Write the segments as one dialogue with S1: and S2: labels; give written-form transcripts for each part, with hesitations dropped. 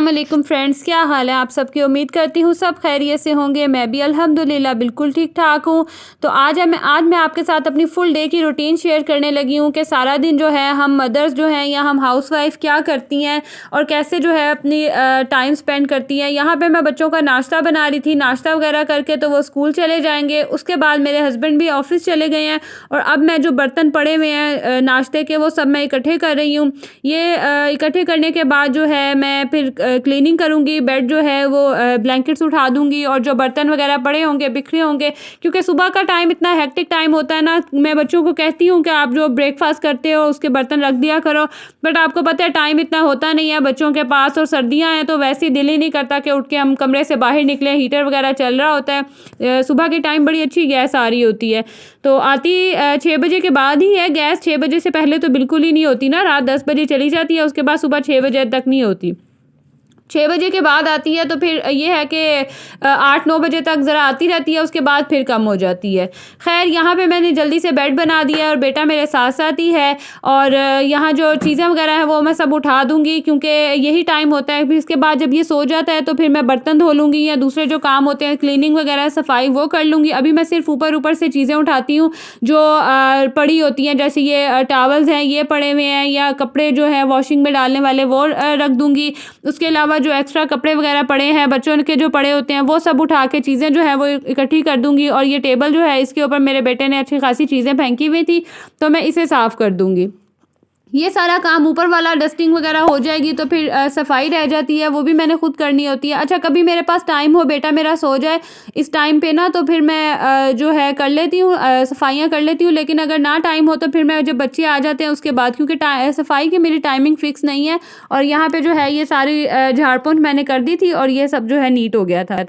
S1: अस्सलाम वालेकुम फ्रेंड्स, क्या हाल है आप सबकी। उम्मीद करती हूँ सब खैरियत से होंगे। मैं भी अल्हम्दुलिल्लाह बिल्कुल ठीक ठाक हूँ। तो आज मैं आपके साथ अपनी फुल डे की रूटीन शेयर करने लगी हूँ कि सारा दिन जो है हम मदर्स जो हैं या हम हाउसवाइफ क्या करती हैं और कैसे जो है अपनी टाइम स्पेंड करती हैं। यहाँ पर मैं बच्चों का नाश्ता बना रही थी, नाश्ता वगैरह करके तो वो स्कूल चले जाएंगे। उसके बाद मेरे हस्बैंड भी ऑफिस चले गए हैं और अब मैं जो बर्तन पड़े हुए हैं नाश्ते के वो सब मैं इकट्ठे कर रही हूँ। ये इकट्ठे करने के बाद जो है मैं फिर क्लीनिंग करूँगी। बेड जो है वो ब्लैंकेट्स उठा दूँगी और जो बर्तन वगैरह पड़े होंगे बिखरे होंगे, क्योंकि सुबह का टाइम इतना हेक्टिक टाइम होता है ना। मैं बच्चों को कहती हूँ कि आप जो ब्रेकफास्ट करते हो उसके बर्तन रख दिया करो, बट आपको पता है टाइम इतना होता नहीं है बच्चों के पास। और सर्दियाँ हैं तो वैसे ही दिल ही नहीं करता कि उठ के हम कमरे से बाहर निकलें। हीटर वगैरह चल रहा होता है। सुबह के टाइम बड़ी अच्छी गैस आ रही होती है, तो आती 6 बजे के बाद ही है गैस। 6 बजे से पहले तो बिल्कुल ही नहीं होती ना, रात 10 बजे चली जाती है, उसके बाद सुबह 6 बजे तक नहीं होती। 6 बजे के बाद आती है तो फिर ये है कि 8-9 बजे तक ज़रा आती रहती है, उसके बाद फिर कम हो जाती है। खैर यहाँ पे मैंने जल्दी से बेड बना दिया और बेटा मेरे साथ साथ ही है। और यहाँ जो चीज़ें वगैरह हैं वो मैं सब उठा दूँगी, क्योंकि यही टाइम होता है। फिर इसके बाद जब ये सो जाता है तो फिर मैं बर्तन धो लूँगी या दूसरे जो काम होते हैं क्लीनिंग वगैरह सफाई वो कर लूँगी। अभी मैं सिर्फ ऊपर ऊपर से चीज़ें उठाती हूँ जो पड़ी होती हैं, जैसे ये टॉवल्स हैं ये पड़े हुए हैं, या कपड़े जो है वॉशिंग में डालने वाले वो रख दूँगी। उसके अलावा जो एक्स्ट्रा कपड़े वगैरह पड़े हैं बच्चों के जो पड़े होते हैं वो सब उठा के चीज़ें जो है वो इकट्ठी कर दूंगी। और ये टेबल जो है इसके ऊपर मेरे बेटे ने अच्छी खासी चीज़ें फेंकी हुई थी तो मैं इसे साफ़ कर दूंगी। ये सारा काम ऊपर वाला डस्टिंग वगैरह हो जाएगी तो फिर सफाई रह जाती है, वो भी मैंने खुद करनी होती है। अच्छा, कभी मेरे पास टाइम हो, बेटा मेरा सो जाए इस टाइम पे ना, तो फिर मैं जो है कर लेती हूँ, सफाइयाँ कर लेती हूँ। लेकिन अगर ना टाइम हो तो फिर मैं जब बच्चे आ जाते हैं उसके बाद, क्योंकि सफाई की मेरी टाइमिंग फिक्स नहीं है। और यहाँ पे जो है ये सारी झाड़ पोंछ मैंने कर दी थी और ये सब जो है नीट हो गया था।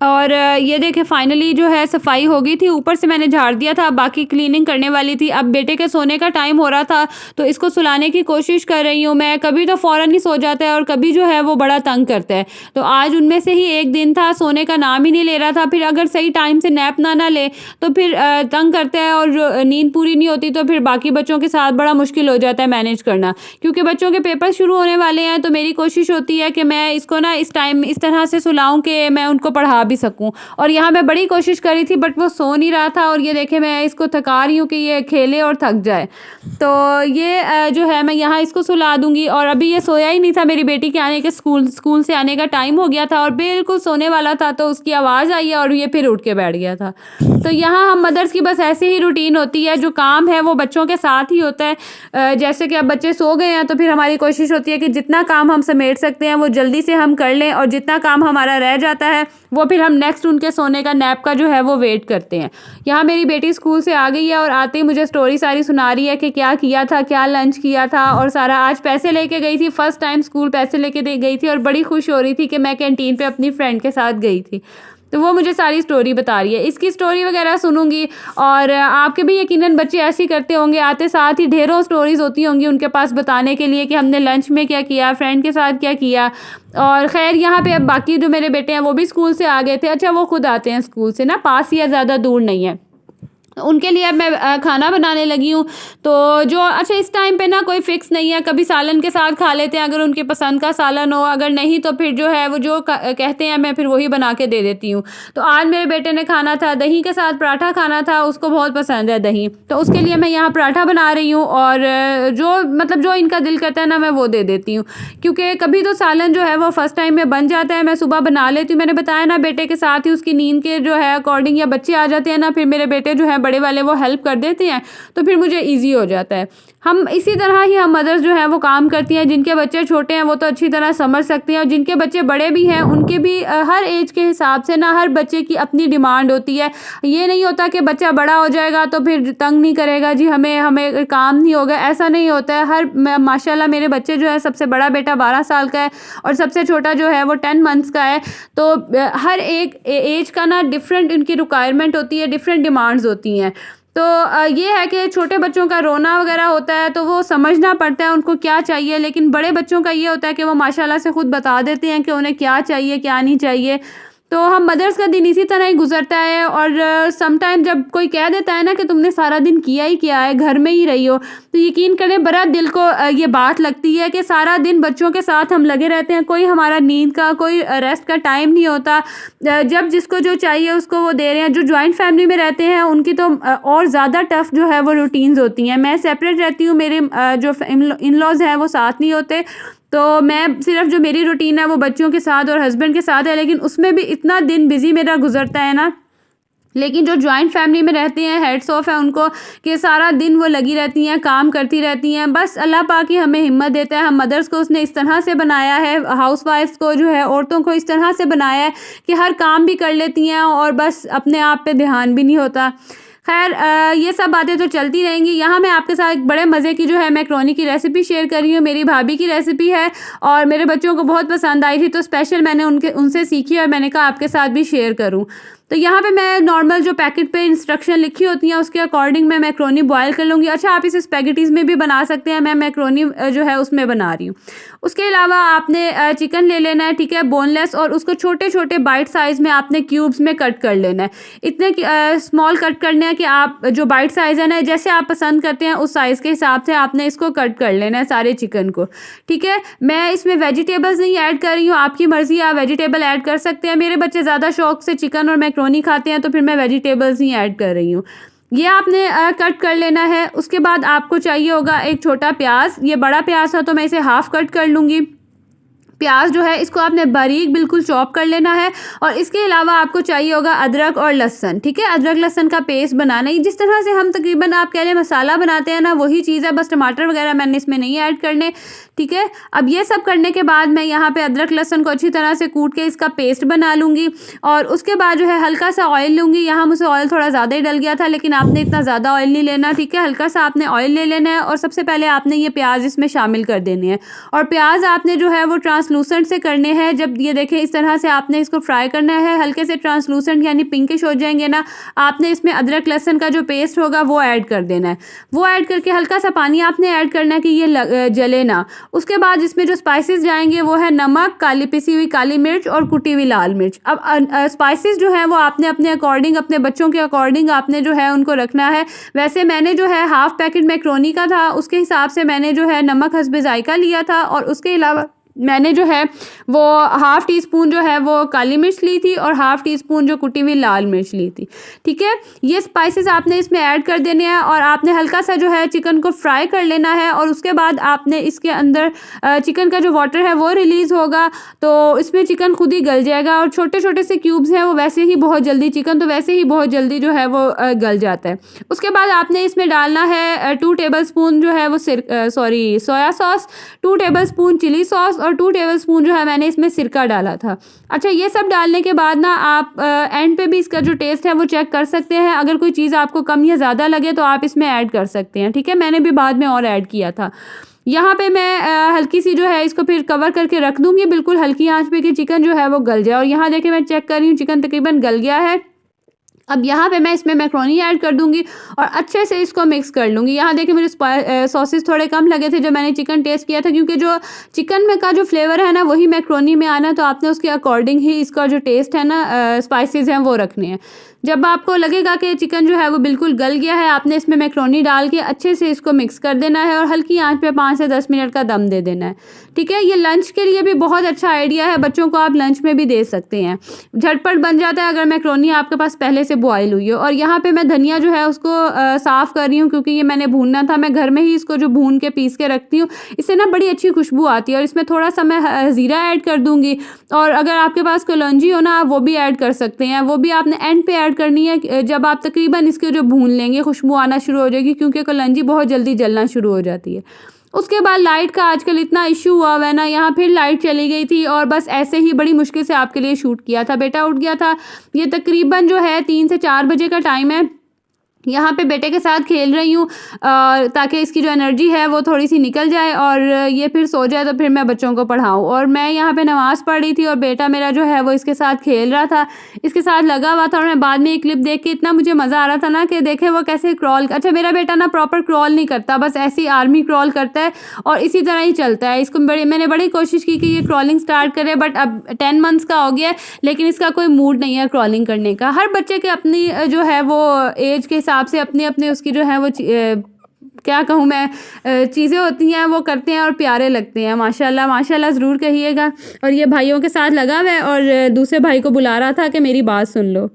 S1: और ये देखें फाइनली जो है सफाई हो गई थी, ऊपर से मैंने झाड़ दिया था, बाकी क्लीनिंग करने वाली थी। अब बेटे के सोने का टाइम हो रहा था तो इसको सुलाने की कोशिश कर रही हूँ मैं। कभी तो फ़ौरन ही सो जाता है और कभी जो है वो बड़ा तंग करता है। तो आज उनमें से ही एक दिन था, सोने का नाम ही नहीं ले रहा था। फिर अगर सही टाइम से नैप ना ले तो फिर तंग करता है और जो नींद पूरी नहीं होती तो फिर बाकी बच्चों के साथ बड़ा मुश्किल हो जाता है मैनेज करना। क्योंकि बच्चों के पेपर शुरू होने वाले हैं तो मेरी कोशिश होती है कि मैं इसको ना इस टाइम इस तरह से सुलाऊं कि मैं उनको पढ़ा भी सकूं। और यहाँ मैं बड़ी कोशिश करी थी बट वो सो नहीं रहा था। और ये देखे मैं इसको थका रही हूँ कि ये खेले और थक जाए। तो ये जो है मैं यहाँ इसको सुला दूंगी। और अभी ये सोया ही नहीं था, मेरी बेटी के आने के स्कूल से आने का टाइम हो गया था और बिल्कुल सोने वाला था तो उसकी आवाज़ आई है और ये फिर उठ के बैठ गया था। तो यहाँ हम मदर्स की बस ऐसी ही रूटीन होती है, जो काम है वो बच्चों के साथ ही होता है। जैसे कि अब बच्चे सो गए हैं तो फिर हमारी कोशिश होती है कि जितना काम हम समेट सकते हैं वो जल्दी से हम कर लें, और जितना काम हमारा रह जाता है वो फिर हम नेक्स्ट उनके सोने का नैप का जो है वो वेट करते हैं। यहाँ मेरी बेटी स्कूल से आ गई है और आते ही मुझे स्टोरी सारी सुना रही है कि क्या किया था, क्या लंच किया था और सारा। आज पैसे लेके गई थी, फर्स्ट टाइम स्कूल पैसे लेके गई थी और बड़ी खुश हो रही थी कि मैं कैंटीन पे अपनी फ्रेंड के साथ गई थी। तो वो मुझे सारी स्टोरी बता रही है, इसकी स्टोरी वगैरह सुनूंगी। और आपके भी यकीनन बच्चे ऐसे करते होंगे, आते साथ ही ढेरों स्टोरीज होती होंगी उनके पास बताने के लिए कि हमने लंच में क्या किया, फ्रेंड के साथ क्या किया। और ख़ैर यहाँ पे अब बाकी जो मेरे बेटे हैं वो भी स्कूल से आ गए थे। अच्छा, वो खुद आते हैं स्कूल से ना, पास ही है, ज़्यादा दूर नहीं है। उनके लिए अब मैं खाना बनाने लगी हूँ। तो जो अच्छा इस टाइम पे ना कोई फ़िक्स नहीं है, कभी सालन के साथ खा लेते हैं अगर उनकी पसंद का सालन हो, अगर नहीं तो फिर जो है वो जो कहते हैं मैं फिर वही बना के दे देती हूँ। तो आज मेरे बेटे ने खाना था दही के साथ पराठा खाना था, उसको बहुत पसंद है दही, तो उसके लिए मैं यहाँ पराठा बना रही हूँ। और जो मतलब जो इनका दिल करता है ना मैं वो दे देती हूँ, क्योंकि कभी तो सालन जो है वो फ़र्स्ट टाइम में बन जाता है, मैं सुबह बना लेती हूँ। मैंने बताया ना बेटे के साथ ही उसकी नींद के जो है अकॉर्डिंग या बच्चे आ जाते हैं ना, फिर मेरे बेटे जो है बड़े वाले वो हेल्प कर देते हैं तो फिर मुझे इजी हो जाता है। हम इसी तरह ही हम मदर्स जो है वो काम करती हैं। जिनके बच्चे छोटे हैं वो तो अच्छी तरह समझ सकते हैं, और जिनके बच्चे बड़े भी हैं उनके भी हर एज के हिसाब से ना हर बच्चे की अपनी डिमांड होती है। ये नहीं होता कि बच्चा बड़ा हो जाएगा तो फिर तंग नहीं करेगा, जी हमें काम नहीं होगा, ऐसा नहीं होता है। माशाल्लाह मेरे बच्चे जो है, सबसे बड़ा बेटा 12 साल का है और सबसे छोटा जो है वो 10 मंथ्स का है। तो हर एक एज का ना डिफरेंट इनकी रिक्वायरमेंट होती है, डिफरेंट डिमांड्स होती हैं। तो ये है कि छोटे बच्चों का रोना वगैरह होता है तो वो समझना पड़ता है उनको क्या चाहिए, लेकिन बड़े बच्चों का ये होता है कि वो माशाल्लाह से खुद बता देते हैं कि उन्हें क्या चाहिए क्या नहीं चाहिए। तो हम मदर्स का दिन इसी तरह ही गुजरता है। और समटाइम जब कोई कह देता है ना कि तुमने सारा दिन किया ही क्या है, घर में ही रही हो, तो यकीन करें बड़ा दिल को ये बात लगती है कि सारा दिन बच्चों के साथ हम लगे रहते हैं, कोई हमारा नींद का, कोई रेस्ट का टाइम नहीं होता। जब जिसको जो चाहिए उसको वो दे रहे हैं। जो जॉइंट फैमिली में रहते हैं उनकी तो और ज़्यादा टफ जो है वो रूटीन्स होती हैं। मैं सेपरेट रहती हूँ, मेरे जो इन लॉज हैं वो साथ नहीं होते, तो मैं सिर्फ जो मेरी रूटीन है वो बच्चों के साथ और हस्बैंड के साथ है, लेकिन उसमें भी इतना दिन बिजी मेरा गुजरता है ना। लेकिन जो जॉइंट फैमिली में रहते हैं, हेड्स ऑफ है उनको कि सारा दिन वो लगी रहती हैं, काम करती रहती हैं। बस अल्लाह पाक ही हमें हिम्मत देता है। हम मदर्स को उसने इस तरह से बनाया है, हाउसवाइफ्स को जो है, औरतों को इस तरह से बनाया है कि हर काम भी कर लेती हैं और बस अपने आप पे ध्यान भी नहीं होता। खैर ये सब बातें तो चलती रहेंगी। यहाँ मैं आपके साथ एक बड़े मज़े की जो है मैक्रोनी की रेसिपी शेयर कर रही हूँ। मेरी भाभी की रेसिपी है और मेरे बच्चों को बहुत पसंद आई थी, तो स्पेशल मैंने उनसे सीखी और मैंने कहा आपके साथ भी शेयर करूँ। तो यहाँ पे मैं नॉर्मल जो पैकेट पे इंस्ट्रक्शन लिखी होती हैं उसके अकॉर्डिंग मैं मैक्रोनी बॉयल कर लूँगी। अच्छा, आप इसे स्पैगेटीज़ में भी बना सकते हैं, मैं मैक्रोनी जो है उसमें बना रही हूँ। उसके अलावा आपने चिकन ले लेना है, ठीक है, बोनलेस, और उसको छोटे छोटे बाइट साइज़ में आपने क्यूब्स में कट कर लेना है। इतने स्मॉल कट करने हैं कि आप जो बाइट साइज़ है ना, जैसे आप पसंद करते हैं उस साइज़ के हिसाब से आपने इसको कट कर लेना है सारे चिकन को, ठीक है। मैं इसमें वेजिटेबल्स नहीं ऐड कर रही हूँ, आपकी मर्ज़ी, आप वेजिटेबल ऐड कर सकते हैं। मेरे बच्चे ज़्यादा शौक से चिकन और मैक्रोनी खाते हैं, तो फिर मैं वेजिटेबल्स ही ऐड कर रही हूँ। ये आपने कट कर लेना है। उसके बाद आपको चाहिए होगा एक छोटा प्याज। ये बड़ा प्याज था तो मैं इसे हाफ कट कर लूँगी। प्याज जो है इसको आपने बारीक बिल्कुल चॉप कर लेना है। और इसके अलावा आपको चाहिए होगा अदरक और लहसुन, ठीक है। अदरक लहसुन का पेस्ट बनाना है, जिस तरह से हम तकरीबन आप कह लें मसाला बनाते हैं ना, वही चीज़ है, बस टमाटर वगैरह मैंने इसमें नहीं ऐड करने, ठीक है। अब ये सब करने के बाद मैं यहाँ पे अदरक लहसुन को अच्छी तरह से कूट के इसका पेस्ट बना लूँगी। और उसके बाद जो है हल्का सा ऑयल लूँगी। यहाँ मुझसे ऑयल थोड़ा ज़्यादा ही डल गया था, लेकिन आपने इतना ज़्यादा ऑयल नहीं लेना, ठीक है। हल्का सा आपने ऑयल ले लेना है और सबसे पहले आपने ये प्याज इसमें शामिल कर देने हैं। और प्याज आपने जो है वो ट्रांसलूसेंट से करने हैं। जब ये देखें इस तरह से आपने इसको फ्राई करना है, हल्के से ट्रांसलूसेंट यानी पिंकिश हो जाएंगे ना, आपने इसमें अदरक लहसुन का जो पेस्ट होगा वो ऐड कर देना है। वो ऐड करके हल्का सा पानी आपने ऐड करना है कि ये जले ना। उसके बाद इसमें जो स्पाइसेस जाएंगे वो है नमक, काली पिसी हुई काली मिर्च और कुटी हुई लाल मिर्च। अब स्पाइसेस जो है वो आपने अपने अकॉर्डिंग, अपने बच्चों के अकॉर्डिंग आपने जो है उनको रखना है। वैसे मैंने जो है हाफ पैकेट मैक्रोनी का था, उसके हिसाब से मैंने जो है नमक हस्बे जायका लिया था। और उसके अलावा मैंने जो है वो हाफ़ टी स्पून जो है वो काली मिर्च ली थी और हाफ़ टी स्पून जो कुटी हुई लाल मिर्च ली थी, ठीक है। ये स्पाइसेस आपने इसमें ऐड कर देने हैं और आपने हल्का सा जो है चिकन को फ्राई कर लेना है। और उसके बाद आपने इसके अंदर चिकन का जो वाटर है वो रिलीज़ होगा, तो इसमें चिकन खुद ही गल जाएगा। और छोटे छोटे से क्यूब्स हैं वो वैसे ही बहुत जल्दी, चिकन तो वैसे ही बहुत जल्दी जो है वो गल जाता है। उसके बाद आपने इसमें डालना है 2 टेबलस्पून जो है वो soya sauce, 2 tablespoon chilli sauce और 2 टेबलस्पून जो है मैंने इसमें सिरका डाला था। अच्छा, ये सब डालने के बाद ना आप एंड पे भी इसका जो टेस्ट है वो चेक कर सकते हैं। अगर कोई चीज़ आपको कम या ज़्यादा लगे तो आप इसमें ऐड कर सकते हैं, ठीक है। मैंने भी बाद में और ऐड किया था। यहाँ पे मैं हल्की सी जो है इसको फिर कवर करके रख दूँगी बिल्कुल हल्की आंच पे कि चिकन जो है वो गल जाए। और यहाँ देखिए मैं चेक कर रही हूँ चिकन तकरीबन गल गया है। अब यहाँ पे मैं इसमें मैक्रोनी ऐड कर दूंगी और अच्छे से इसको मिक्स कर लूँगी। यहाँ देखिए मुझे सॉसेस थोड़े कम लगे थे जो मैंने चिकन टेस्ट किया था, क्योंकि जो चिकन में का जो फ्लेवर है ना वही मैक्रोनी में आना, तो आपने उसके अकॉर्डिंग ही इसका जो टेस्ट है ना स्पाइसेस हैं वो रखने हैं। जब आपको लगेगा कि चिकन जो है वो बिल्कुल गल गया है, आपने इसमें मैक्रोनी डाल के अच्छे से इसको मिक्स कर देना है और हल्की आंच पे 5 से 10 मिनट का दम दे देना है, ठीक है। ये लंच के लिए भी बहुत अच्छा आइडिया है, बच्चों को आप लंच में भी दे सकते हैं, झटपट बन जाता है अगर मैक्रोनी आपके पास पहले से बॉयल हुई हो। और यहाँ पे मैं धनिया जो है उसको साफ़ कर रही हूँ, क्योंकि ये मैंने भूनना था। मैं घर में ही इसको जो भून के पीस के रखती हूँ, इससे ना बड़ी अच्छी खुशबू आती है। और इसमें थोड़ा सा मैं ज़ीरा ऐड कर दूँगी, और अगर आपके पास कलौंजी हो ना आप वो भी ऐड कर सकते हैं। वो भी आपने एंड पे ऐड करनी है, जब आप तकरीबन इसके जो भून लेंगे खुशबू आना शुरू हो जाएगी, क्योंकि कलौंजी बहुत जल्दी जलना शुरू हो जाती है। उसके बाद लाइट का आजकल इतना इशू हुआ है ना, यहाँ फिर लाइट चली गई थी और बस ऐसे ही बड़ी मुश्किल से आपके लिए शूट किया था। बेटा उठ गया था, ये तकरीबन जो है 3 से 4 बजे का टाइम है। यहाँ पे बेटे के साथ खेल रही हूँ ताकि इसकी जो एनर्जी है वो थोड़ी-सी निकल जाए और ये फिर सो जाए तो फिर मैं बच्चों को पढ़ाऊँ। और मैं यहाँ पे नमाज़ पढ़ रही थी और बेटा मेरा जो है वो इसके साथ खेल रहा था, इसके साथ लगा हुआ था। और मैं बाद में ये क्लिप देख के इतना मुझे मज़ा आ रहा था ना कि देखें वो कैसे क्रॉल, अच्छा मेरा बेटा ना प्रॉपर क्रॉल नहीं करता, बस ऐसे ही आर्मी क्रॉल करता है और इसी तरह ही चलता है। इसको मैंने बड़ी कोशिश की कि ये क्रॉलिंग स्टार्ट करे, बट अब 10 मंथ्स का हो गया है, लेकिन इसका कोई मूड नहीं है क्रॉलिंग करने का। हर बच्चे के अपनी जो है वो एज के हिसाब से अपने उसकी जो है वो क्या कहूँ मैं, चीज़ें होती हैं वो करते हैं और प्यारे लगते हैं। माशाल्लाह माशाल्लाह ज़रूर कहिएगा। और ये भाइयों के साथ लगा हुआ है और दूसरे भाई को बुला रहा था कि मेरी बात सुन लो।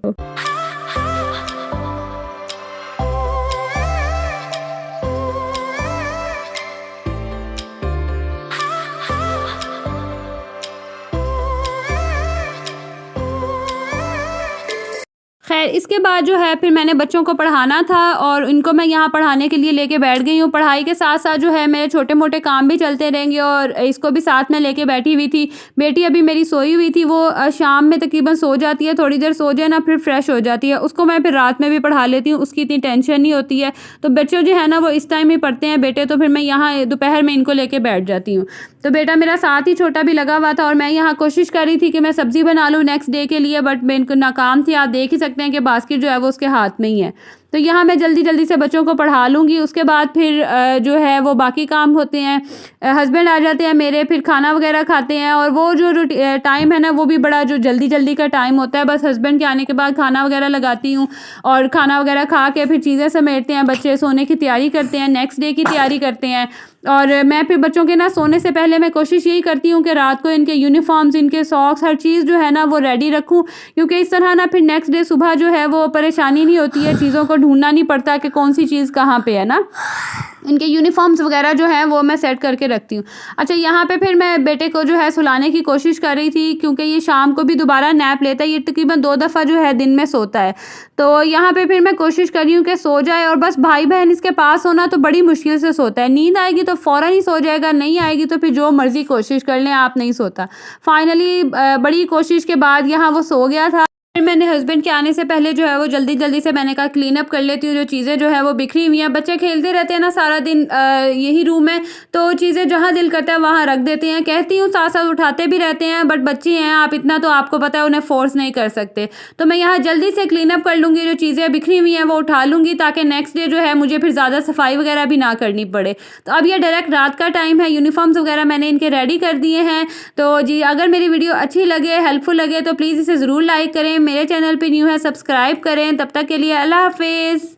S1: खैर इसके बाद जो है फिर मैंने बच्चों को पढ़ाना था और इनको मैं यहाँ पढ़ाने के लिए लेके बैठ गई हूँ। पढ़ाई के साथ-साथ जो है मेरे छोटे-मोटे काम भी चलते रहेंगे और इसको भी साथ में लेके बैठी हुई थी। बेटी अभी मेरी सोई हुई थी, वो शाम में तकरीबन सो जाती है, थोड़ी देर सो जाए ना फिर फ्रेश हो जाती है। उसको मैं फिर रात में भी पढ़ा लेती हूँ, उसकी इतनी टेंशन नहीं होती है। तो बच्चे जो है ना वो इस टाइम ही पढ़ते हैं बेटे, तो फिर मैं यहाँ दोपहर में इनको लेके बैठ जाती हूँ। तो बेटा मेरा साथ ही छोटा भी लगा हुआ था और मैं यहाँ कोशिश कर रही थी कि मैं सब्ज़ी बना लूँ नेक्स्ट डे के लिए, बट मैं इनको नाकाम थी। आप देख ही सकते हैं कि बास्केट जो है वो उसके हाथ में ही है। तो यहाँ मैं जल्दी-जल्दी से बच्चों को पढ़ा लूँगी, उसके बाद फिर जो है वो बाकी काम होते हैं। हस्बैंड आ जाते हैं मेरे, फिर खाना वगैरह खाते हैं और वो जो टाइम है ना वो भी बड़ा जो जल्दी-जल्दी का टाइम होता है। बस हस्बैंड के आने के बाद खाना वगैरह लगाती हूँ और खाना वगैरह खा के फिर चीज़ें समेटते हैं, बच्चे सोने की तैयारी करते हैं, नेक्स्ट डे की तैयारी करते हैं। और मैं फिर बच्चों के ना सोने से पहले मैं कोशिश यही करती हूँ कि रात को इनके यूनिफ़ॉर्म्स, इनके सॉक्स, हर चीज़ जो है ना वो रेडी रखूँ, क्योंकि इस तरह ना फिर नेक्स्ट डे सुबह जो है वो परेशानी नहीं होती है, चीज़ों को ढूँढना नहीं पड़ता कि कौन सी चीज़ कहाँ पे है ना। इनके यूनिफ़ॉर्म्स वगैरह जो हैं वो मैं सेट करके रखती हूँ। अच्छा यहाँ पे फिर मैं बेटे को जो है सुलाने की कोशिश कर रही थी, क्योंकि ये शाम को भी दोबारा नैप लेता है, ये तकरीबन 2 दफ़ा जो है दिन में सोता है। तो यहाँ पे फिर मैं कोशिश कर रही हूँ कि सो जाए और बस भाई-बहन इसके पास हो ना तो बड़ी मुश्किल से सोता है। नींद आएगी तो फ़ौरन ही सो जाएगा, नहीं आएगी तो फिर जो मर्ज़ी कोशिश कर लें आप, नहीं सोता। फाइनली बड़ी कोशिश के बाद यहाँ वो सो गया था। फिर मैंने हस्बैंड के आने से पहले जो है वो जल्दी-जल्दी से मैंने कहा क्लीन अप कर लेती हूँ, जो चीज़ें जो है वो बिखरी हुई हैं। बच्चे खेलते रहते हैं ना सारा दिन, यही रूम है, तो चीज़ें जहाँ दिल करता है वहाँ रख देते हैं। कहती हूँ साथ-साथ उठाते भी रहते हैं, बट बच्चे हैं आप, इतना तो आपको पता है उन्हें फ़ोर्स नहीं कर सकते। तो मैं यहाँ जल्दी से क्लीन अप कर लूँगी, जो चीज़ें बिखरी हुई हैं वो उठा लूँगी ताकि नेक्स्ट डे जो है मुझे फिर ज़्यादा सफाई वगैरह भी ना करनी पड़े। तो अब ये डायरेक्ट रात का टाइम है, यूनिफ़ॉर्म्स वगैरह मैंने इनके रेडी कर दिए हैं। तो जी अगर मेरी वीडियो अच्छी लगे, हेल्पफुल लगे तो प्लीज़ इसे ज़रूर लाइक करें। मेरे चैनल पे न्यू है सब्सक्राइब करें। तब तक के लिए अल्लाह हाफ़िज़।